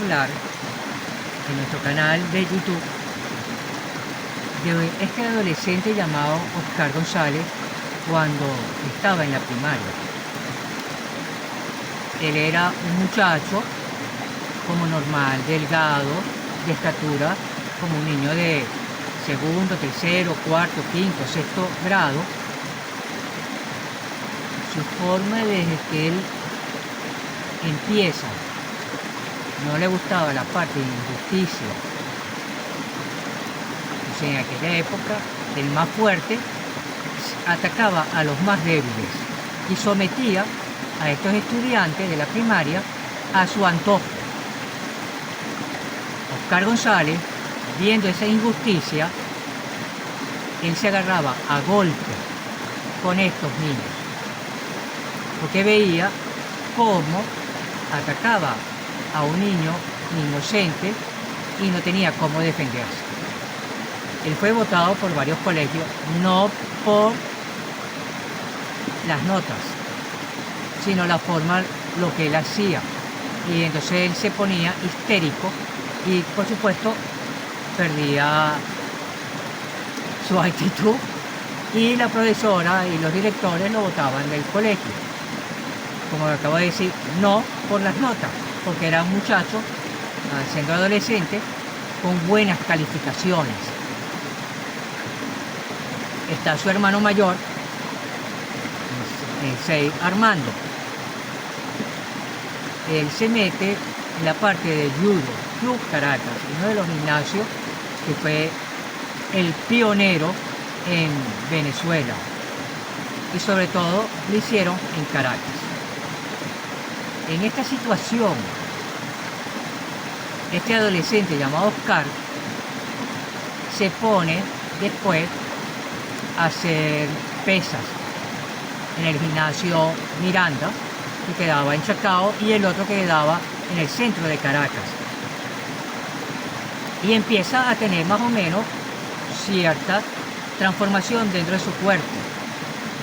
hablar en nuestro canal de YouTube de este adolescente llamado Oscar González cuando estaba en la primaria. Él era un muchacho como normal, delgado, de estatura, como un niño de segundo, tercero, cuarto, quinto, sexto grado. Su forma desde que él empieza, no le gustaba la parte de injusticia. O sea, en aquella época, el más fuerte atacaba a los más débiles y sometía a estos estudiantes de la primaria a su antojo. Oscar González, viendo esa injusticia, él se agarraba a golpe con estos niños, porque veía cómo atacaba a un niño inocente y no tenía cómo defenderse. Él fue votado por varios colegios, no por las notas, sino la forma, lo que él hacía. Y entonces él se ponía histérico y, por supuesto, perdía su actitud y la profesora y los directores lo botaban del colegio. Como acabo de decir, no por las notas, porque era un muchacho, siendo adolescente, con buenas calificaciones. Está su hermano mayor, Armando. Él se mete en la parte de Judo Club Caracas, uno de los gimnasios que fue el pionero en Venezuela, y sobre todo lo hicieron en Caracas. En esta situación, este adolescente llamado Oscar se pone después a hacer pesas en el gimnasio Miranda, que quedaba en Chacao, y el otro que quedaba en el centro de Caracas. Y empieza a tener más o menos cierta transformación dentro de su cuerpo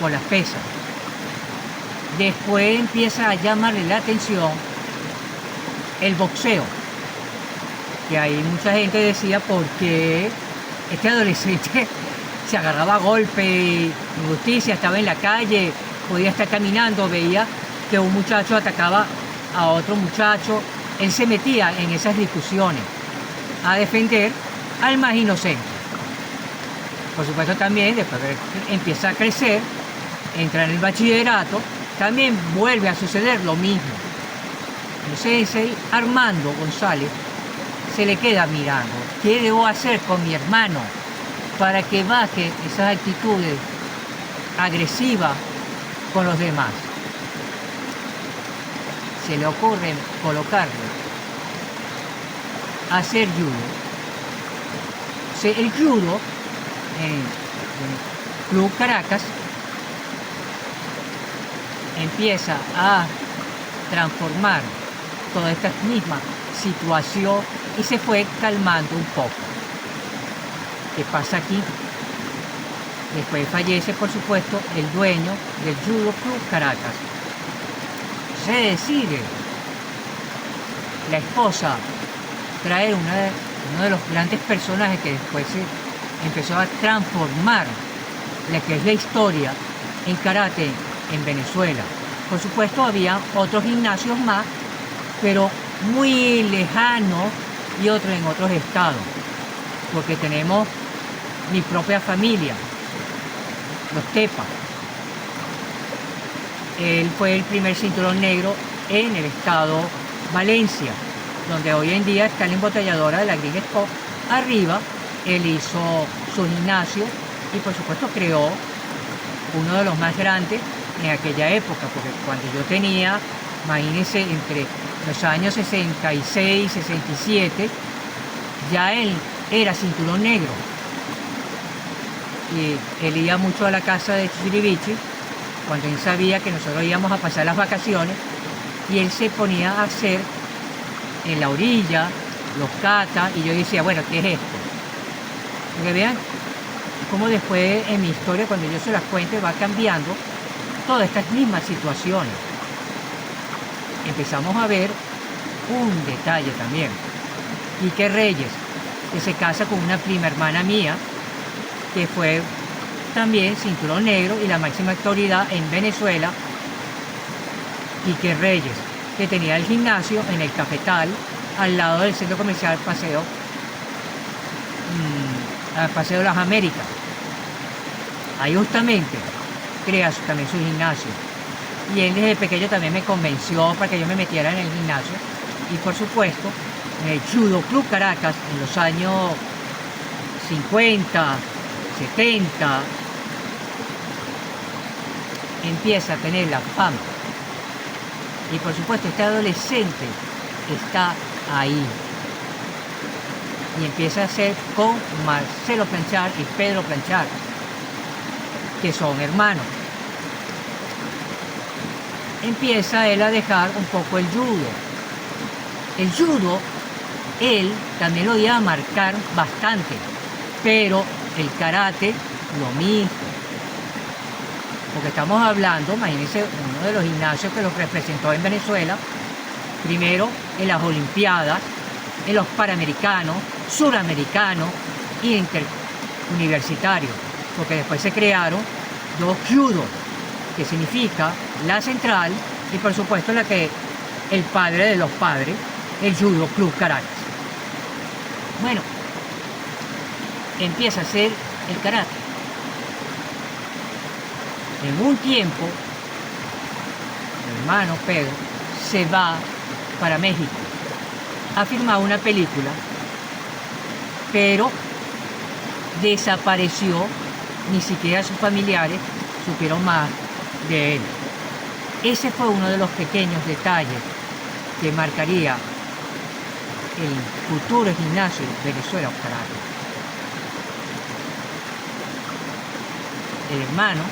por las pesas. Después empieza a llamarle la atención el boxeo, que ahí mucha gente decía por qué este adolescente se agarraba a golpe y injusticia, estaba en la calle, podía estar caminando, veía que un muchacho atacaba a otro muchacho, él se metía en esas discusiones a defender al más inocente. Por supuesto, también después que empieza a crecer, entra en el bachillerato, también vuelve a suceder lo mismo. Entonces ese Armando González se le queda mirando. ¿Qué debo hacer con mi hermano para que baje esas actitudes agresivas con los demás? Se le ocurre colocarle a hacer judo. El judo en el Club Caracas empieza a transformar toda esta misma situación y se fue calmando un poco. ¿Qué pasa aquí? Después fallece, por supuesto, el dueño del Judo Club Caracas. Se decide la esposa traer uno de los grandes personajes que después se empezó a transformar la que es la historia en karate en Venezuela. Por supuesto, había otros gimnasios más, pero muy lejanos, y otros en otros estados, porque tenemos mi propia familia, los Tepa. Él fue el primer cinturón negro en el estado Valencia, donde hoy en día está la embotelladora de la Green Sport. Arriba, él hizo su gimnasio y, por supuesto, creó uno de los más grandes en aquella época, porque cuando yo tenía, imagínense, entre los años 66 y 67, ya él era cinturón negro. Y él iba mucho a la casa de Chiribichi, cuando él sabía que nosotros íbamos a pasar las vacaciones, y él se ponía a hacer en la orilla los katas, y yo decía, bueno, ¿qué es esto? Porque vean cómo después en mi historia, cuando yo se las cuente, va cambiando todas estas mismas situaciones. Empezamos a ver un detalle también. Quique Reyes, que se casa con una prima hermana mía, que fue también cinturón negro y la máxima autoridad en Venezuela. Quique Reyes, que tenía el gimnasio en el Cafetal, al lado del centro comercial Paseo de las Américas. Ahí justamente crea también su gimnasio. Y él desde pequeño también me convenció para que yo me metiera en el gimnasio. Y por supuesto, en el Judo Club Caracas, en los años 50, 70, empieza a tener la fama. Y por supuesto, este adolescente está ahí. Y empieza a hacer con Marcelo Planchar y Pedro Planchar, que son hermanos. Empieza él a dejar un poco el judo. El judo, él también lo iba a marcar bastante, pero el karate lo mismo. Porque estamos hablando, imagínense, uno de los gimnasios que los representó en Venezuela, primero en las Olimpiadas, en los Panamericanos, Suramericanos y interuniversitarios, porque después se crearon dos judo, que significa la central y por supuesto la que el padre de los padres, el Judo Club Caracas. Bueno, empieza a hacer el karate. En un tiempo, mi hermano Pedro se va para México a filmar una película, pero desapareció, ni siquiera sus familiares supieron más de él. Ese fue uno de los pequeños detalles que marcaría el futuro gimnasio Venezuela Karate. El hermano